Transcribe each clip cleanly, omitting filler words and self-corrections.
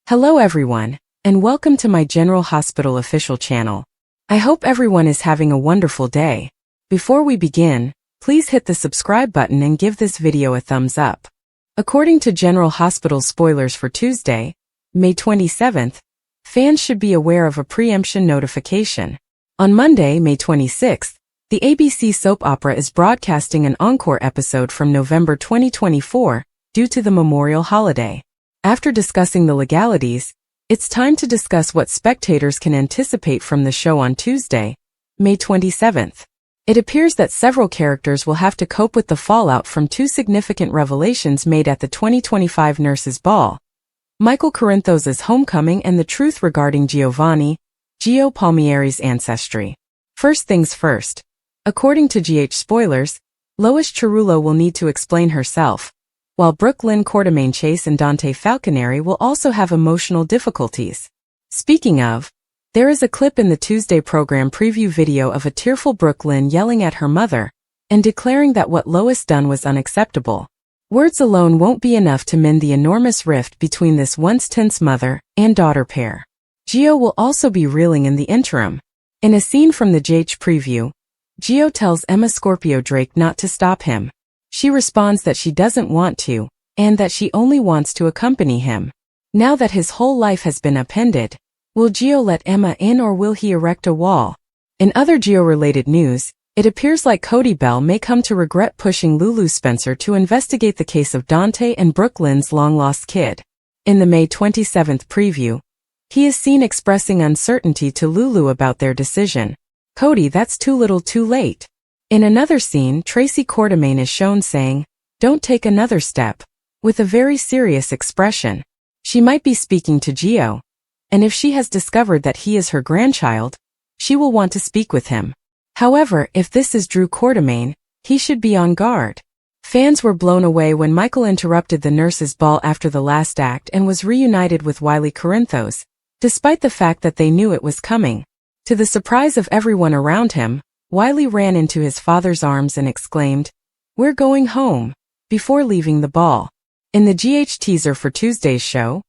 Hello everyone, and welcome to my General Hospital official channel. I hope everyone is having a wonderful day. Before we begin, please hit the subscribe button and give this video a thumbs up. According to General Hospital spoilers for Tuesday, May 27th, fans should be aware of a preemption notification. On Monday, May 26th, the ABC soap opera is broadcasting an encore episode from November 2024 due to the memorial holiday. After discussing the legalities, it's time to discuss what spectators can anticipate from the show on Tuesday, May 27th. It appears that several characters will have to cope with the fallout from two significant revelations made at the 2025 Nurses' Ball: Michael Corinthos' homecoming and the truth regarding Gio Palmieri's ancestry. First things first. According to GH spoilers, Lois Cerullo will need to explain herself, while Brook Lynn, Chase and Dante Falconeri will also have emotional difficulties. Speaking of, there is a clip in the Tuesday program preview video of a tearful Brook Lynn yelling at her mother and declaring that what Lois done was unacceptable. Words alone won't be enough to mend the enormous rift between this once tense mother and daughter pair. Gio will also be reeling in the interim. In a scene from the JH preview, Gio tells Emma Scorpio Drake not to stop him. She responds that she doesn't want to, and that she only wants to accompany him. Now that his whole life has been upended, will Gio let Emma in or will he erect a wall? In other Gio-related news, it appears like Cody Bell may come to regret pushing Lulu Spencer to investigate the case of Dante and Brook Lynn's long-lost kid. In the May 27th preview, he is seen expressing uncertainty to Lulu about their decision. "Cody, that's too little too late." In another scene, Tracy Quartermaine is shown saying, "Don't take another step," with a very serious expression. She might be speaking to Gio, and if she has discovered that he is her grandchild, she will want to speak with him. However, if this is Drew Quartermaine, he should be on guard. Fans were blown away when Michael interrupted the Nurses' Ball after the last act and was reunited with Wiley Corinthos, despite the fact that they knew it was coming. To the surprise of everyone around him, Wiley ran into his father's arms and exclaimed, "We're going home," before leaving the ball. In the GH teaser for Tuesday's show,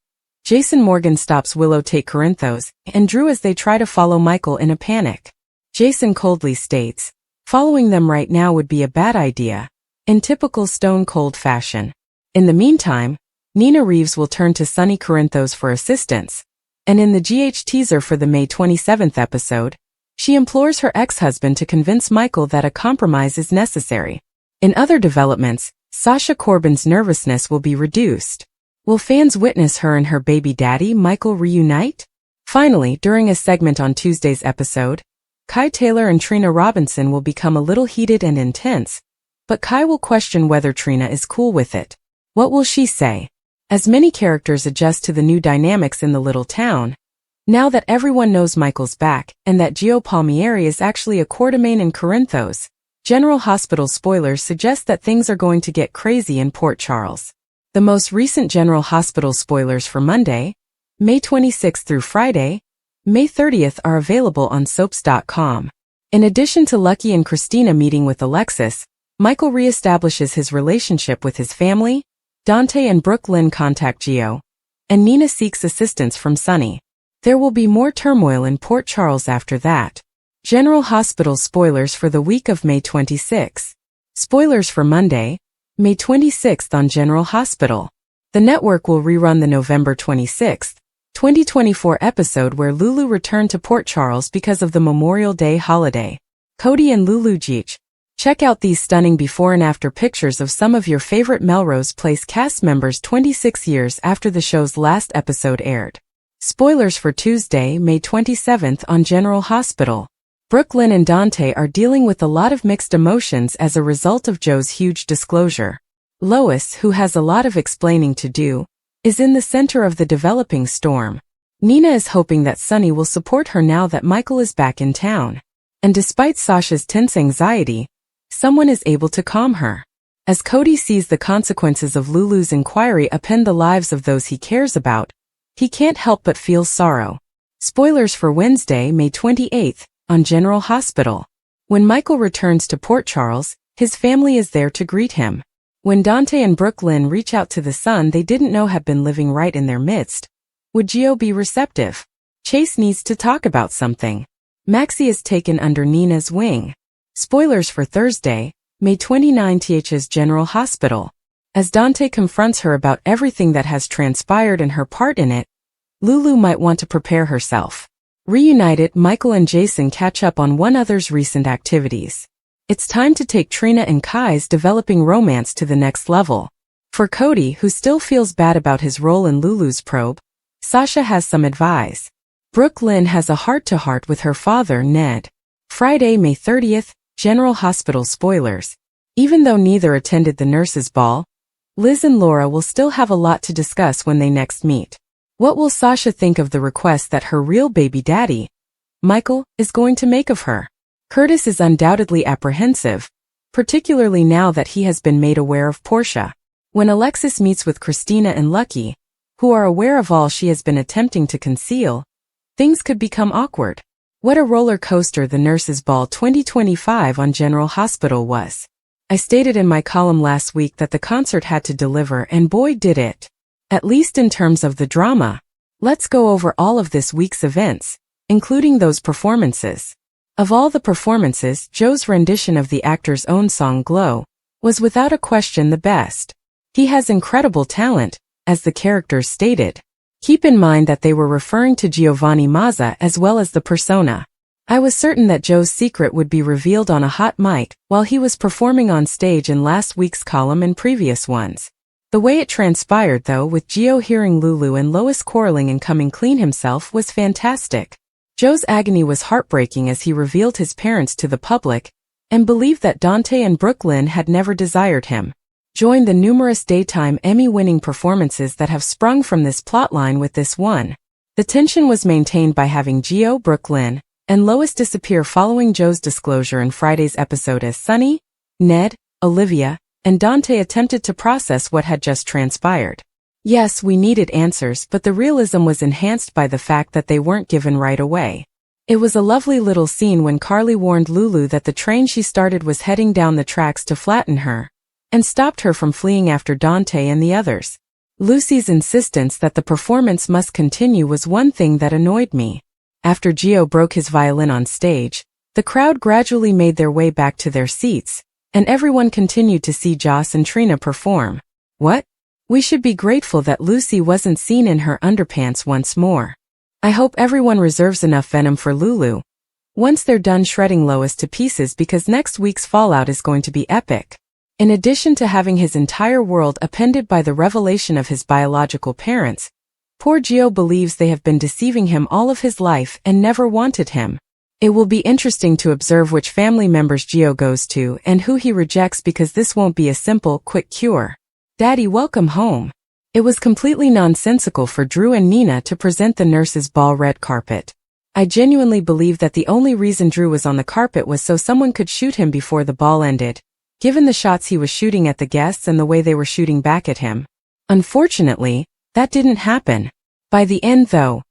Jason Morgan stops Willow Tate Corinthos and Drew as they try to follow Michael in a panic. Jason coldly states, "Following them right now would be a bad idea," in typical Stone Cold fashion. In the meantime, Nina Reeves will turn to Sonny Corinthos for assistance, and in the GH teaser for the May 27th episode, she implores her ex-husband to convince Michael that a compromise is necessary. In other developments, Sasha Corbin's nervousness will be reduced. Will fans witness her and her baby daddy Michael reunite? Finally, during a segment on Tuesday's episode, Kai Taylor and Trina Robinson will become a little heated and intense, but Kai will question whether Trina is cool with it. What will she say? As many characters adjust to the new dynamics in the little town, now that everyone knows Michael's back and that Gio Palmieri is actually a Quartermaine and Corinthos, General Hospital spoilers suggest that things are going to get crazy in Port Charles. The most recent General Hospital spoilers for Monday, May 26th through Friday, May 30th are available on soaps.com. In addition to Lucky and Christina meeting with Alexis, Michael reestablishes his relationship with his family, Dante and Brook Lynn contact Gio, and Nina seeks assistance from Sonny. There will be more turmoil in Port Charles after that. General Hospital spoilers for the week of May 26. Spoilers for Monday, May 26th on General Hospital. The network will rerun the November 26, 2024 episode where Lulu returned to Port Charles because of the Memorial Day holiday. Cody and Lulu GH. Check out these stunning before and after pictures of some of your favorite Melrose Place cast members 26 years after the show's last episode aired. Spoilers for Tuesday, May 27th on General Hospital. Brook Lynn and Dante are dealing with a lot of mixed emotions as a result of Joe's huge disclosure. Lois, who has a lot of explaining to do, is in the center of the developing storm. Nina is hoping that Sonny will support her now that Michael is back in town. And despite Sasha's tense anxiety, someone is able to calm her. As Cody sees the consequences of Lulu's inquiry upend the lives of those he cares about, he can't help but feel sorrow. Spoilers for Wednesday, May 28th, on General Hospital. When Michael returns to Port Charles, his family is there to greet him. When Dante and Brook Lynn reach out to the son they didn't know had been living right in their midst, Would Gio be receptive? Chase needs to talk about something. Maxie is taken under Nina's wing. Spoilers for Thursday, May 29 TH's General Hospital. As Dante confronts her about everything that has transpired and her part in it, Lulu might want to prepare herself. Reunited, Michael and Jason catch up on one another's recent activities. It's time to take Trina and Kai's developing romance to the next level. For Cody, who still feels bad about his role in Lulu's probe, Sasha has some advice. Brook Lynn has a heart-to-heart with her father, Ned. Friday, May 30th, General Hospital spoilers. Even though neither attended the nurses' ball, Liz and Laura will still have a lot to discuss when they next meet. What will Sasha think of the request that her real baby daddy, Michael, is going to make of her? Curtis is undoubtedly apprehensive, particularly now that he has been made aware of Portia. When Alexis meets with Christina and Lucky, who are aware of all she has been attempting to conceal, things could become awkward. What a roller coaster the Nurses' Ball 2025 on General Hospital was. I stated in my column last week that the concert had to deliver, and boy did it. At least in terms of the drama. Let's go over all of this week's events, including those performances. Of all the performances, Joe's rendition of the actor's own song Glow was without a question the best. He has incredible talent, as the characters stated. Keep in mind that they were referring to Giovanni Mazza as well as the persona. I was certain that Joe's secret would be revealed on a hot mic while he was performing on stage in last week's column and previous ones. The way it transpired, though, with Gio hearing Lulu and Lois quarreling and coming clean himself, was fantastic. Joe's agony was heartbreaking as he revealed his parents to the public and believed that Dante and Brook Lynn had never desired him. Join the numerous daytime Emmy-winning performances that have sprung from this plotline with this one. The tension was maintained by having Gio, Brook Lynn, and Lois disappear following Joe's disclosure in Friday's episode as Sunny, Ned, Olivia, and Dante attempted to process what had just transpired. Yes, we needed answers, but the realism was enhanced by the fact that they weren't given right away. It was a lovely little scene when Carly warned Lulu that the train she started was heading down the tracks to flatten her, and stopped her from fleeing after Dante and the others. Lucy's insistence that the performance must continue was one thing that annoyed me. After Gio broke his violin on stage, the crowd gradually made their way back to their seats, and everyone continued to see Joss and Trina perform. What? We should be grateful that Lucy wasn't seen in her underpants once more. I hope everyone reserves enough venom for Lulu once they're done shredding Lois to pieces, because next week's fallout is going to be epic. In addition to having his entire world upended by the revelation of his biological parents, poor Gio believes they have been deceiving him all of his life and never wanted him. It will be interesting to observe which family members Gio goes to and who he rejects, because this won't be a simple, quick cure. Daddy, welcome home. It was completely nonsensical for Drew and Nina to present the Nurses' Ball red carpet. I genuinely believe that the only reason Drew was on the carpet was so someone could shoot him before the ball ended, given the shots he was shooting at the guests and the way they were shooting back at him. Unfortunately, that didn't happen. By the end, though,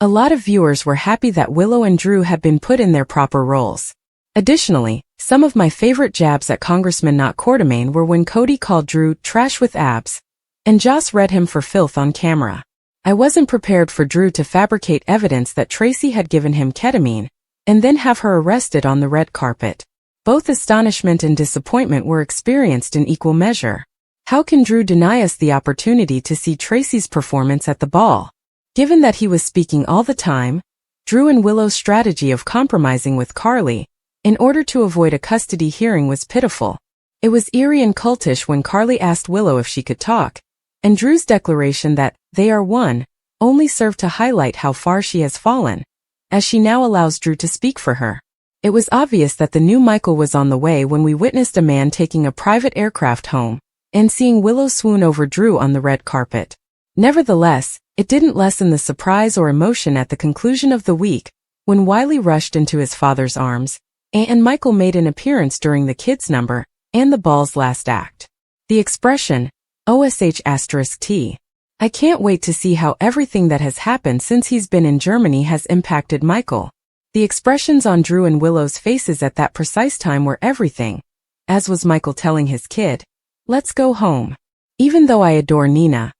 a lot of viewers were happy that Willow and Drew had been put in their proper roles. Additionally, some of my favorite jabs at Congressman Not Quartermain were when Cody called Drew trash with abs, and Joss read him for filth on camera. I wasn't prepared for Drew to fabricate evidence that Tracy had given him ketamine, and then have her arrested on the red carpet. Both astonishment and disappointment were experienced in equal measure. How can Drew deny us the opportunity to see Tracy's performance at the ball? Given that he was speaking all the time, Drew and Willow's strategy of compromising with Carly in order to avoid a custody hearing was pitiful. It was eerie and cultish when Carly asked Willow if she could talk, and Drew's declaration that they are one only served to highlight how far she has fallen, as she now allows Drew to speak for her. It was obvious that the new Michael was on the way when we witnessed a man taking a private aircraft home and seeing Willow swoon over Drew on the red carpet. Nevertheless, it didn't lessen the surprise or emotion at the conclusion of the week, when Wiley rushed into his father's arms, and Michael made an appearance during the kids' number and the ball's last act. The expression, OSH*T. I can't wait to see how everything that has happened since he's been in Germany has impacted Michael. The expressions on Drew and Willow's faces at that precise time were everything, as was Michael telling his kid, "Let's go home." Even though I adore Nina,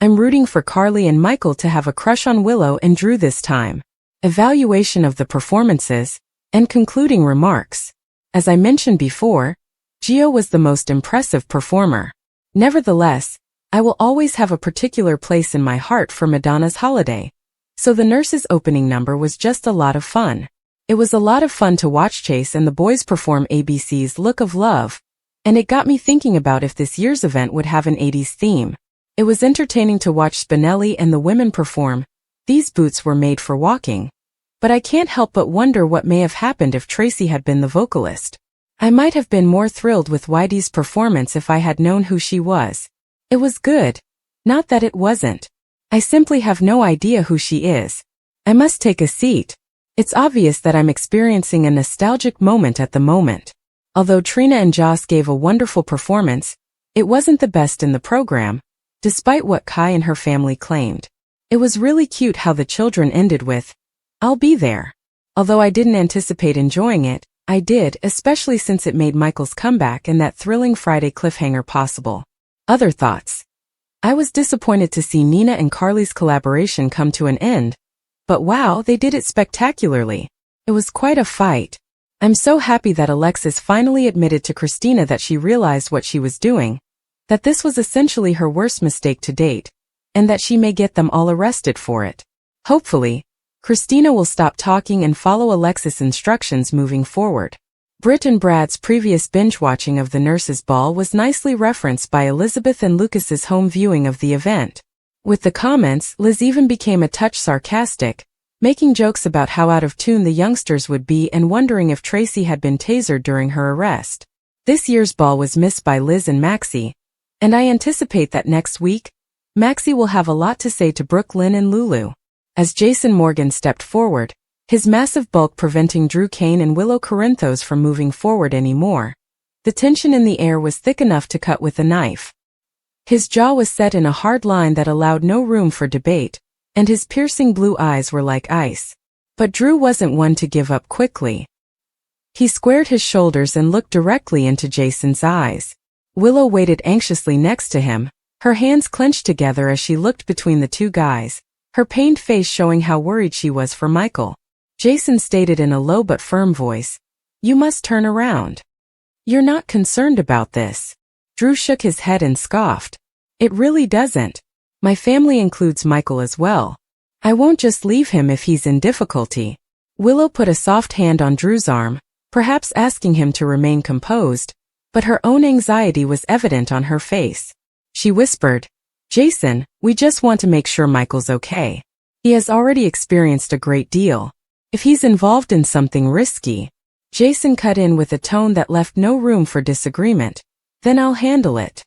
I'm rooting for Carly and Michael to have a crush on Willow and Drew this time. Evaluation of the performances, and concluding remarks. As I mentioned before, Gio was the most impressive performer. Nevertheless, I will always have a particular place in my heart for Madonna's Holiday. So the Nurse's opening number was just a lot of fun. It was a lot of fun to watch Chase and the boys perform ABC's Look of Love, and it got me thinking about if this year's event would have an 80s theme. It was entertaining to watch Spinelli and the women perform. These boots were made for walking. But I can't help but wonder what may have happened if Tracy had been the vocalist. I might have been more thrilled with Whitey's performance if I had known who she was. It was good. Not that it wasn't. I simply have no idea who she is. I must take a seat. It's obvious that I'm experiencing a nostalgic moment at the moment. Although Trina and Joss gave a wonderful performance, it wasn't the best in the program, despite what Kai and her family claimed. It was really cute how the children ended with, "I'll be there." Although I didn't anticipate enjoying it, I did, especially since it made Michael's comeback and that thrilling Friday cliffhanger possible. Other thoughts. I was disappointed to see Nina and Carly's collaboration come to an end, but wow, they did it spectacularly. It was quite a fight. I'm so happy that Alexis finally admitted to Christina that she realized what she was doing, that this was essentially her worst mistake to date, and that she may get them all arrested for it. Hopefully, Christina will stop talking and follow Alexis' instructions moving forward. Britt and Brad's previous binge-watching of the Nurse's Ball was nicely referenced by Elizabeth and Lucas's home viewing of the event. With the comments, Liz even became a touch sarcastic, making jokes about how out of tune the youngsters would be and wondering if Tracy had been tasered during her arrest. This year's ball was missed by Liz and Maxie, and I anticipate that next week, Maxie will have a lot to say to Brook Lynn and Lulu. As Jason Morgan stepped forward, his massive bulk preventing Drew Kane and Willow Corinthos from moving forward anymore, the tension in the air was thick enough to cut with a knife. His jaw was set in a hard line that allowed no room for debate, and his piercing blue eyes were like ice. But Drew wasn't one to give up quickly. He squared his shoulders and looked directly into Jason's eyes. Willow waited anxiously next to him, her hands clenched together as she looked between the two guys, her pained face showing how worried she was for Michael. Jason stated in a low but firm voice, "You must turn around. You're not concerned about this." Drew shook his head and scoffed. "It really doesn't. My family includes Michael as well. I won't just leave him if he's in difficulty." Willow put a soft hand on Drew's arm, perhaps asking him to remain composed, but her own anxiety was evident on her face. She whispered, "Jason, we just want to make sure Michael's okay. He has already experienced a great deal. If he's involved in something risky." Jason cut in with a tone that left no room for disagreement. "Then I'll handle it.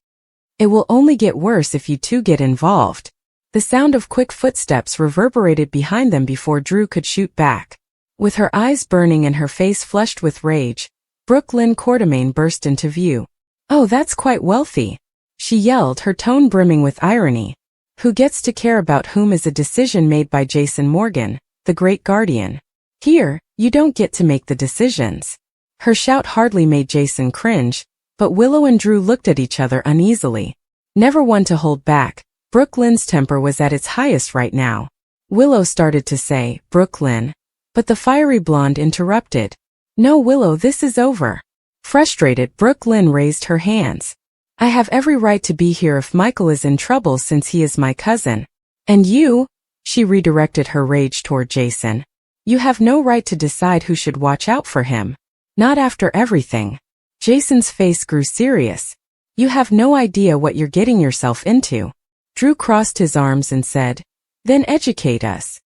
It will only get worse if you two get involved." The sound of quick footsteps reverberated behind them before Drew could shoot back. With her eyes burning and her face flushed with rage, Brook Lynn Quartermain burst into view. "Oh, that's quite wealthy," she yelled, her tone brimming with irony. "Who gets to care about whom is a decision made by Jason Morgan, the great guardian. Here, you don't get to make the decisions." Her shout hardly made Jason cringe, but Willow and Drew looked at each other uneasily. Never one to hold back, Brook Lynn's temper was at its highest right now. Willow started to say, "Brook Lynn," but the fiery blonde interrupted. "No, Willow, this is over." Frustrated, Brook Lynn raised her hands. "I have every right to be here if Michael is in trouble since he is my cousin. And you," she redirected her rage toward Jason, "you have no right to decide who should watch out for him. Not after everything." Jason's face grew serious. "You have no idea what you're getting yourself into." Drew crossed his arms and said, "Then educate us.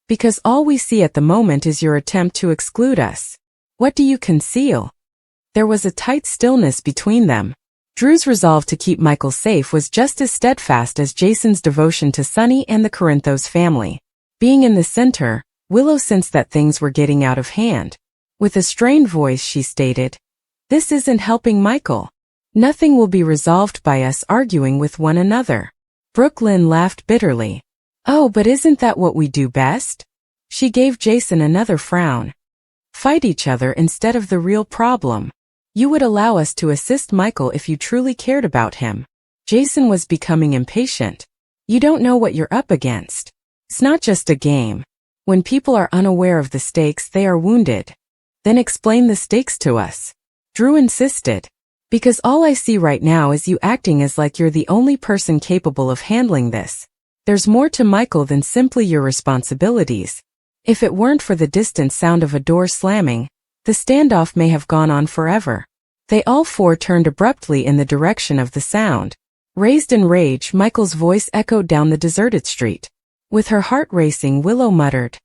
Because all we see at the moment is your attempt to exclude us. What do you conceal?" There was a tight stillness between them. Drew's resolve to keep Michael safe was just as steadfast as Jason's devotion to Sonny and the Corinthos family. Being in the center, Willow sensed that things were getting out of hand. With a strained voice she stated, "This isn't helping Michael. Nothing will be resolved by us arguing with one another." Brook Lynn laughed bitterly. "Oh, but isn't that what we do best?" She gave Jason another frown. "Fight each other instead of the real problem. You would allow us to assist Michael if you truly cared about him." Jason was becoming impatient. You don't know what you're up against. It's not just a game. When people are unaware of the stakes, they are wounded. Then explain the stakes to us. Drew insisted. Because all I see right now is you acting as like you're the only person capable of handling this. There's more to Michael than simply your responsibilities. If it weren't for the distant sound of a door slamming, the standoff may have gone on forever. They all four turned abruptly in the direction of the sound. Raised in rage, Michael's voice echoed down the deserted street. With her heart racing, Willow muttered,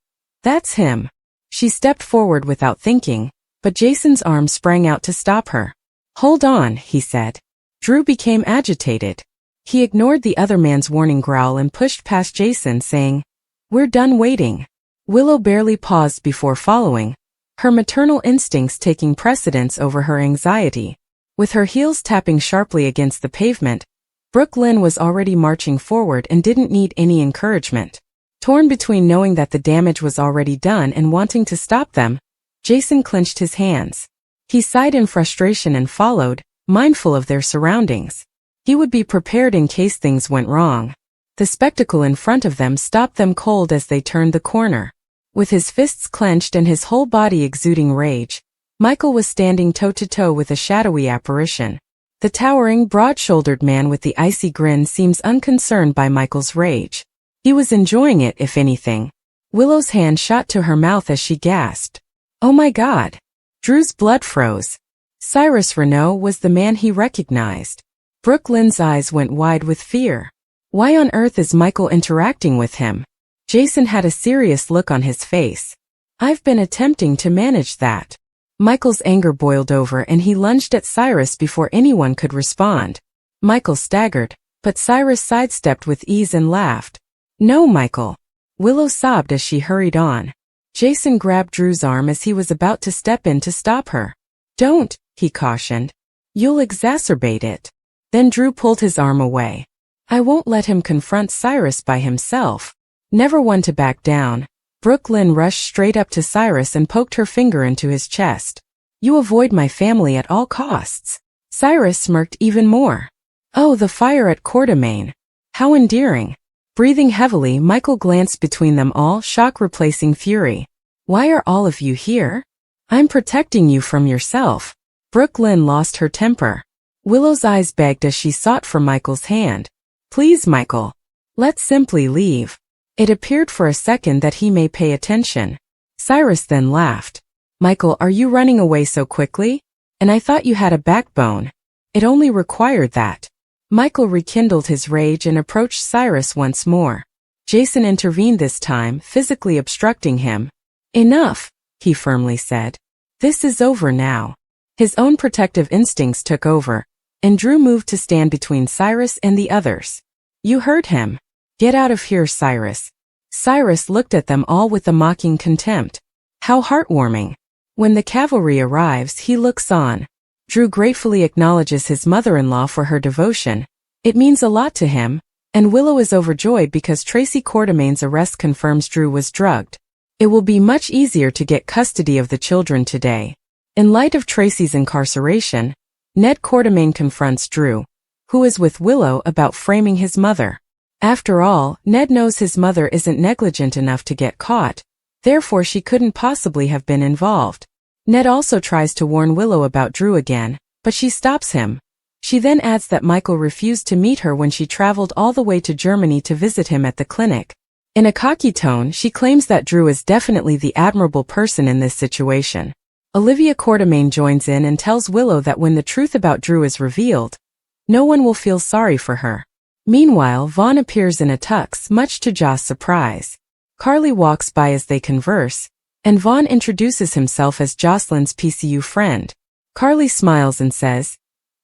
"That's him." She stepped forward without thinking, but Jason's arm sprang out to stop her. "Hold on," he said. Drew became agitated. He ignored the other man's warning growl and pushed past Jason, saying, "We're done waiting." Willow barely paused before following, her maternal instincts taking precedence over her anxiety. With her heels tapping sharply against the pavement, Brook Lynn was already marching forward and didn't need any encouragement. Torn between knowing that the damage was already done and wanting to stop them, Jason clenched his hands. He sighed in frustration and followed, mindful of their surroundings. He would be prepared in case things went wrong. The spectacle in front of them stopped them cold as they turned the corner. With his fists clenched and his whole body exuding rage, Michael was standing toe-to-toe with a shadowy apparition. The towering, broad-shouldered man with the icy grin seems unconcerned by Michael's rage. He was enjoying it, if anything. Willow's hand shot to her mouth as she gasped. "Oh my God!" Drew's blood froze. Cyrus Renault was the man he recognized. Brook Lynn's eyes went wide with fear. Why on earth is Michael interacting with him? Jason had a serious look on his face. "I've been attempting to manage that." Michael's anger boiled over and he lunged at Cyrus before anyone could respond. Michael staggered, but Cyrus sidestepped with ease and laughed. "No, Michael." Willow sobbed as she hurried on. Jason grabbed Drew's arm as he was about to step in to stop her. "Don't," he cautioned. "You'll exacerbate it." Then Drew pulled his arm away. "I won't let him confront Cyrus by himself." Never one to back down, Brook Lynn rushed straight up to Cyrus and poked her finger into his chest. "You avoid my family at all costs." Cyrus smirked even more. "Oh, the fire at Quartermain. How endearing." Breathing heavily, Michael glanced between them all, shock replacing fury. "Why are all of you here?" "I'm protecting you from yourself." Brook Lynn lost her temper. Willow's eyes begged as she sought for Michael's hand. "Please, Michael. Let's simply leave." It appeared for a second that he may pay attention. Cyrus then laughed. "Michael, are you running away so quickly? And I thought you had a backbone. It only required that." Michael rekindled his rage and approached Cyrus once more. Jason intervened this time, physically obstructing him. "Enough," he firmly said. "This is over now." His own protective instincts took over, and Drew moved to stand between Cyrus and the others. "You heard him. Get out of here, Cyrus." Cyrus looked at them all with a mocking contempt. How heartwarming. When the cavalry arrives, he looks on. Drew gratefully acknowledges his mother-in-law for her devotion. It means a lot to him, and Willow is overjoyed because Tracy Quartermain's arrest confirms Drew was drugged. It will be much easier to get custody of the children today. In light of Tracy's incarceration, Ned Quartermain confronts Drew, who is with Willow, about framing his mother. After all, Ned knows his mother isn't negligent enough to get caught, therefore she couldn't possibly have been involved. Ned also tries to warn Willow about Drew again, but she stops him. She then adds that Michael refused to meet her when she traveled all the way to Germany to visit him at the clinic. In a cocky tone, she claims that Drew is definitely the admirable person in this situation. Olivia Quartermain joins in and tells Willow that when the truth about Drew is revealed, no one will feel sorry for her. Meanwhile, Vaughn appears in a tux, much to Joss' surprise. Carly walks by as they converse, and Vaughn introduces himself as Jocelyn's PCU friend. Carly smiles and says,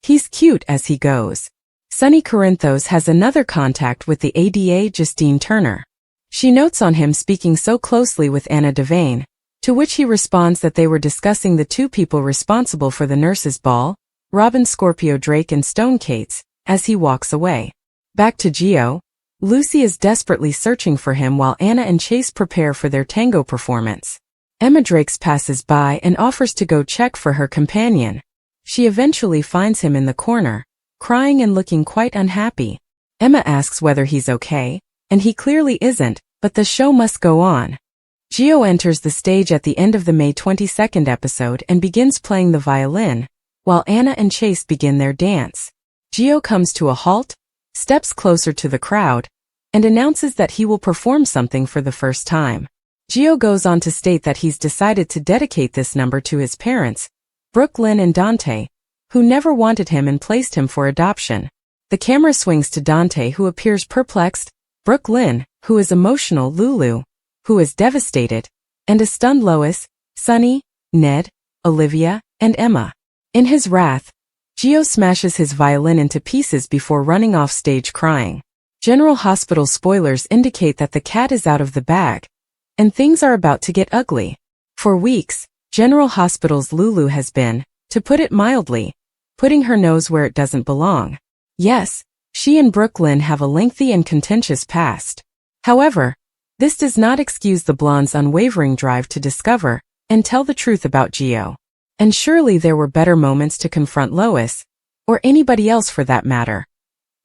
"He's cute," as he goes. Sunny Corinthos has another contact with the ADA, Justine Turner. She notes on him speaking so closely with Anna Devane, to which he responds that they were discussing the two people responsible for the nurses' ball, Robin Scorpio Drake and Stone Cates, as he walks away. Back to Geo. Lucy is desperately searching for him while Anna and Chase prepare for their tango performance. Emma Drakes passes by and offers to go check for her companion. She eventually finds him in the corner, crying and looking quite unhappy. Emma asks whether he's okay, and he clearly isn't, but the show must go on. Gio enters the stage at the end of the May 22nd episode and begins playing the violin, while Anna and Chase begin their dance. Gio comes to a halt, steps closer to the crowd, and announces that he will perform something for the first time. Gio goes on to state that he's decided to dedicate this number to his parents, Brook Lynn and Dante, who never wanted him and placed him for adoption. The camera swings to Dante, who appears perplexed, Brook Lynn, who is emotional, Lulu, who is devastated, and a stunned Lois, Sunny, Ned, Olivia, and Emma. In his wrath, Gio smashes his violin into pieces before running off stage crying. General Hospital spoilers indicate that the cat is out of the bag, and things are about to get ugly. For weeks, General Hospital's Lulu has been, to put it mildly, putting her nose where it doesn't belong. Yes, she and Brook Lynn have a lengthy and contentious past. However, this does not excuse the blonde's unwavering drive to discover and tell the truth about Gio. And surely there were better moments to confront Lois, or anybody else for that matter,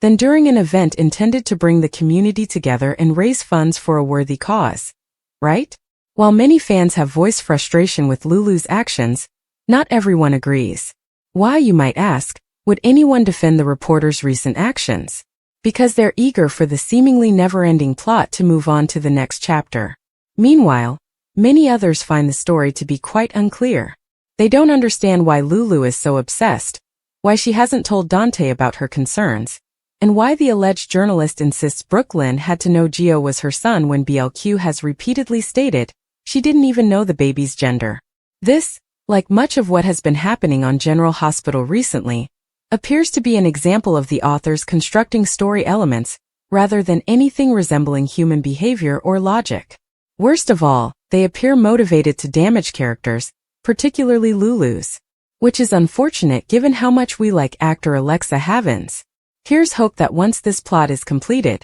than during an event intended to bring the community together and raise funds for a worthy cause. Right? While many fans have voiced frustration with Lulu's actions, not everyone agrees. Why, you might ask, would anyone defend the reporter's recent actions? Because they're eager for the seemingly never-ending plot to move on to the next chapter. Meanwhile, many others find the story to be quite unclear. They don't understand why Lulu is so obsessed, why she hasn't told Dante about her concerns, and why the alleged journalist insists Brook Lynn had to know Gio was her son when BLQ has repeatedly stated she didn't even know the baby's gender. This, like much of what has been happening on General Hospital recently, appears to be an example of the authors constructing story elements rather than anything resembling human behavior or logic. Worst of all, they appear motivated to damage characters, particularly Lulu's, which is unfortunate given how much we like actor Alexa Havens. Here's hope that once this plot is completed,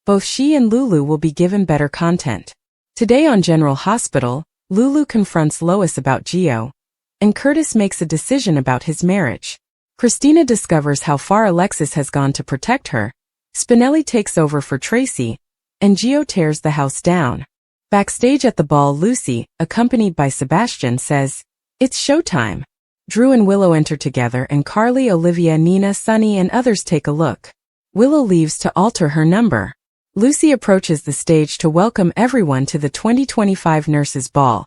both she and Lulu will be given better content. Today on General Hospital, Lulu confronts Lois about Gio, and Curtis makes a decision about his marriage. Christina discovers how far Alexis has gone to protect her, Spinelli takes over for Tracy, and Gio tears the house down. Backstage at the ball, Lucy, accompanied by Sebastian, says, "It's showtime." Drew and Willow enter together and Carly, Olivia, Nina, Sunny, and others take a look. Willow leaves to alter her number. Lucy approaches the stage to welcome everyone to the 2025 Nurses Ball,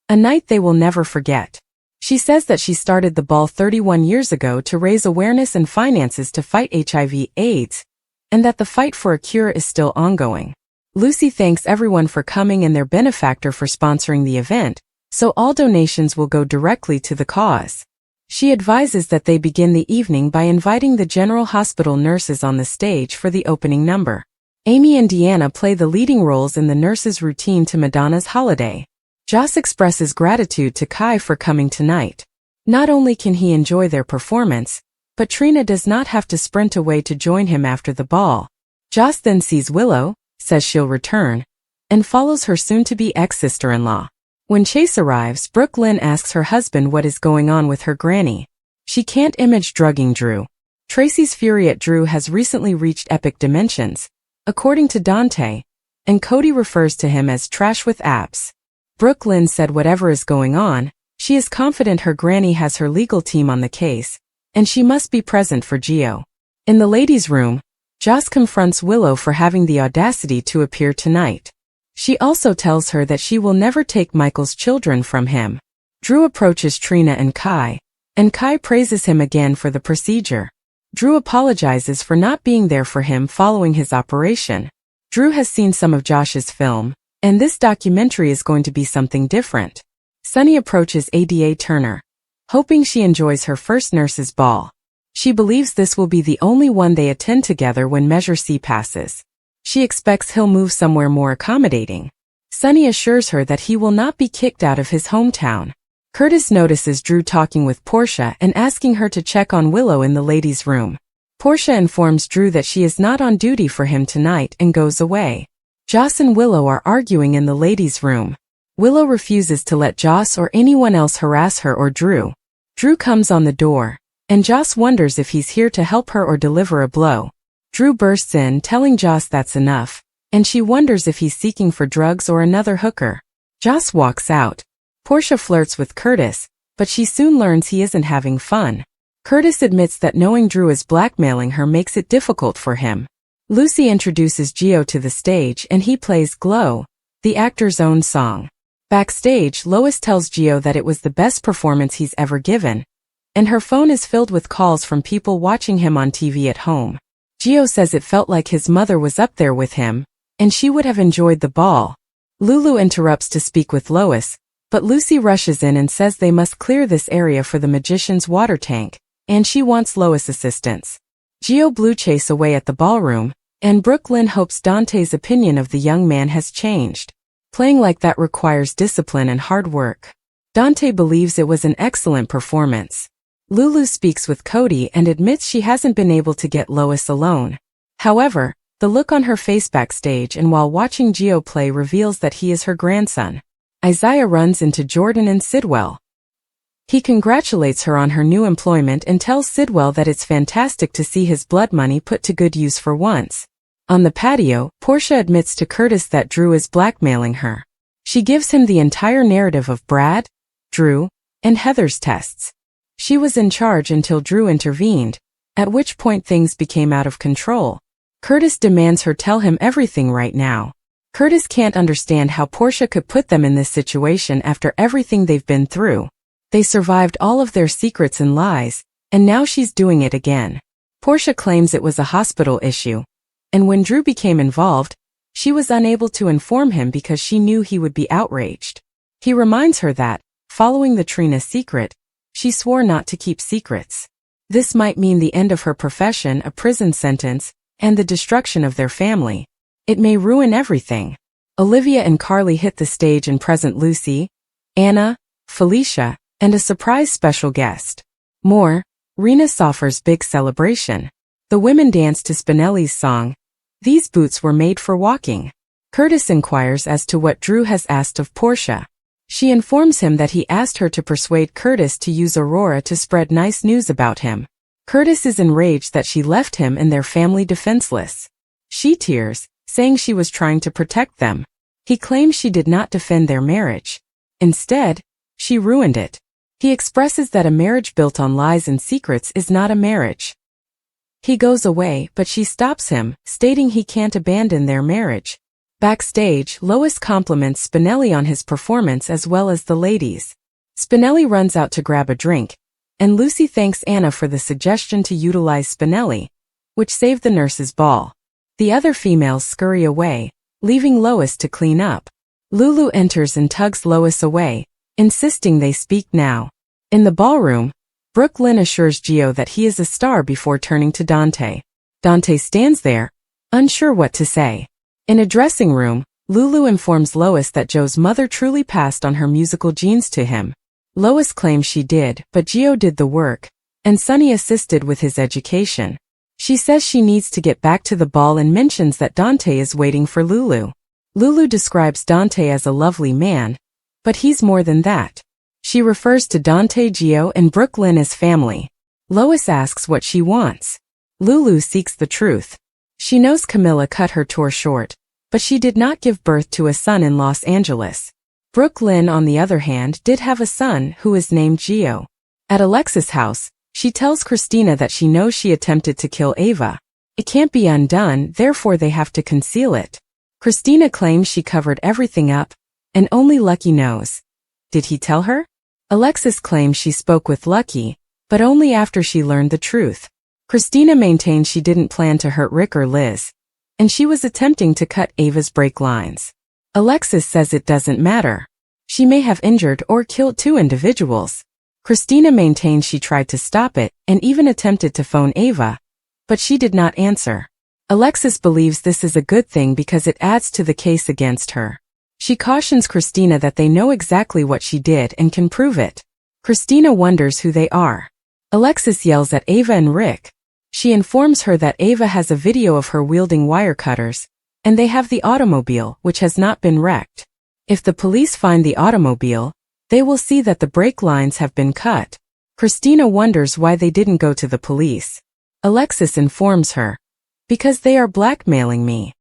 a night they will never forget. She says that she started the ball 31 years ago to raise awareness and finances to fight HIV/AIDS, and that the fight for a cure is still ongoing. Lucy thanks everyone for coming and their benefactor for sponsoring the event, so all donations will go directly to the cause. She advises that they begin the evening by inviting the General Hospital nurses on the stage for the opening number. Amy and Deanna play the leading roles in the nurses' routine to Madonna's Holiday. Joss expresses gratitude to Kai for coming tonight. Not only can he enjoy their performance, but Trina does not have to sprint away to join him after the ball. Joss then sees Willow, says she'll return, and follows her soon-to-be ex-sister-in-law. When Chase arrives, Brook Lynn asks her husband what is going on with her granny. She can't image drugging Drew. Tracy's fury at Drew has recently reached epic dimensions, according to Dante, and Cody refers to him as trash with abs. Brook Lynn said whatever is going on, she is confident her granny has her legal team on the case, and she must be present for Gio. In the ladies' room, Joss confronts Willow for having the audacity to appear tonight. She also tells her that she will never take Michael's children from him. Drew approaches Trina and Kai praises him again for the procedure. Drew apologizes for not being there for him following his operation. Drew has seen some of Josh's film, and this documentary is going to be something different. Sunny approaches Ada Turner, hoping she enjoys her first nurses' ball. She believes this will be the only one they attend together when Measure C passes. She expects he'll move somewhere more accommodating. Sunny assures her that he will not be kicked out of his hometown. Curtis notices Drew talking with Portia and asking her to check on Willow in the ladies' room. Portia informs Drew that she is not on duty for him tonight and goes away. Joss and Willow are arguing in the ladies' room. Willow refuses to let Joss or anyone else harass her or Drew. Drew comes on the door, and Joss wonders if he's here to help her or deliver a blow. Drew bursts in, telling Joss that's enough, and she wonders if he's seeking for drugs or another hooker. Joss walks out. Portia flirts with Curtis, but she soon learns he isn't having fun. Curtis admits that knowing Drew is blackmailing her makes it difficult for him. Lucy introduces Gio to the stage and he plays Glow, the actor's own song. Backstage, Lois tells Gio that it was the best performance he's ever given, and her phone is filled with calls from people watching him on TV at home. Gio says it felt like his mother was up there with him, and she would have enjoyed the ball. Lulu interrupts to speak with Lois, but Lucy rushes in and says they must clear this area for the magician's water tank, and she wants Lois' assistance. Gio blue chase away at the ballroom, and Brook Lynn hopes Dante's opinion of the young man has changed. Playing like that requires discipline and hard work. Dante believes it was an excellent performance. Lulu speaks with Cody and admits she hasn't been able to get Lois alone. However, the look on her face backstage and while watching Gio play reveals that he is her grandson. Isaiah runs into Jordan and Sidwell. He congratulates her on her new employment and tells Sidwell that it's fantastic to see his blood money put to good use for once. On the patio, Portia admits to Curtis that Drew is blackmailing her. She gives him the entire narrative of Brad, Drew, and Heather's tests. She was in charge until Drew intervened, at which point things became out of control. Curtis demands her tell him everything right now. Curtis can't understand how Portia could put them in this situation after everything they've been through. They survived all of their secrets and lies, and now she's doing it again. Portia claims it was a hospital issue, and when Drew became involved, she was unable to inform him because she knew he would be outraged. He reminds her that, following the Trina secret, she swore not to keep secrets. This might mean the end of her profession, a prison sentence, and the destruction of their family. It may ruin everything. Olivia and Carly hit the stage and present Lucy, Anna, Felicia, and a surprise special guest. More, Rena offers big celebration. The women dance to Spinelli's song, "These boots were made for walking." Curtis inquires as to what Drew has asked of Portia. She informs him that he asked her to persuade Curtis to use Aurora to spread nice news about him. Curtis is enraged that she left him and their family defenseless. She tears, saying she was trying to protect them. He claims she did not defend their marriage. Instead, she ruined it. He expresses that a marriage built on lies and secrets is not a marriage. He goes away, but she stops him, stating he can't abandon their marriage. Backstage, Lois compliments Spinelli on his performance as well as the ladies. Spinelli runs out to grab a drink, and Lucy thanks Anna for the suggestion to utilize Spinelli, which saved the nurse's ball. The other females scurry away, leaving Lois to clean up. Lulu enters and tugs Lois away, insisting they speak now. In the ballroom, Brook Lynn assures Gio that he is a star before turning to Dante. Dante stands there, unsure what to say. In a dressing room, Lulu informs Lois that Joe's mother truly passed on her musical genes to him. Lois claims she did, but Gio did the work, and Sonny assisted with his education. She says she needs to get back to the ball and mentions that Dante is waiting for Lulu. Lulu describes Dante as a lovely man, but he's more than that. She refers to Dante, Gio, and Brook Lynn as family. Lois asks what she wants. Lulu seeks the truth. She knows Camilla cut her tour short, but she did not give birth to a son in Los Angeles. Brook Lynn, on the other hand, did have a son who is named Gio. At Alexa's house, she tells Christina that she knows she attempted to kill Ava. It can't be undone, therefore they have to conceal it. Christina claims she covered everything up, and only Lucky knows. Did he tell her? Alexis claims she spoke with Lucky, but only after she learned the truth. Christina maintains she didn't plan to hurt Rick or Liz, and she was attempting to cut Ava's brake lines. Alexis says it doesn't matter. She may have injured or killed two individuals. Christina maintains she tried to stop it and even attempted to phone Ava, but she did not answer. Alexis believes this is a good thing because it adds to the case against her. She cautions Christina that they know exactly what she did and can prove it. Christina wonders who they are. Alexis yells at Ava and Rick. She informs her that Ava has a video of her wielding wire cutters, and they have the automobile, which has not been wrecked. If the police find the automobile, they will see that the brake lines have been cut. Christina wonders why they didn't go to the police. Alexis informs her. Because they are blackmailing me.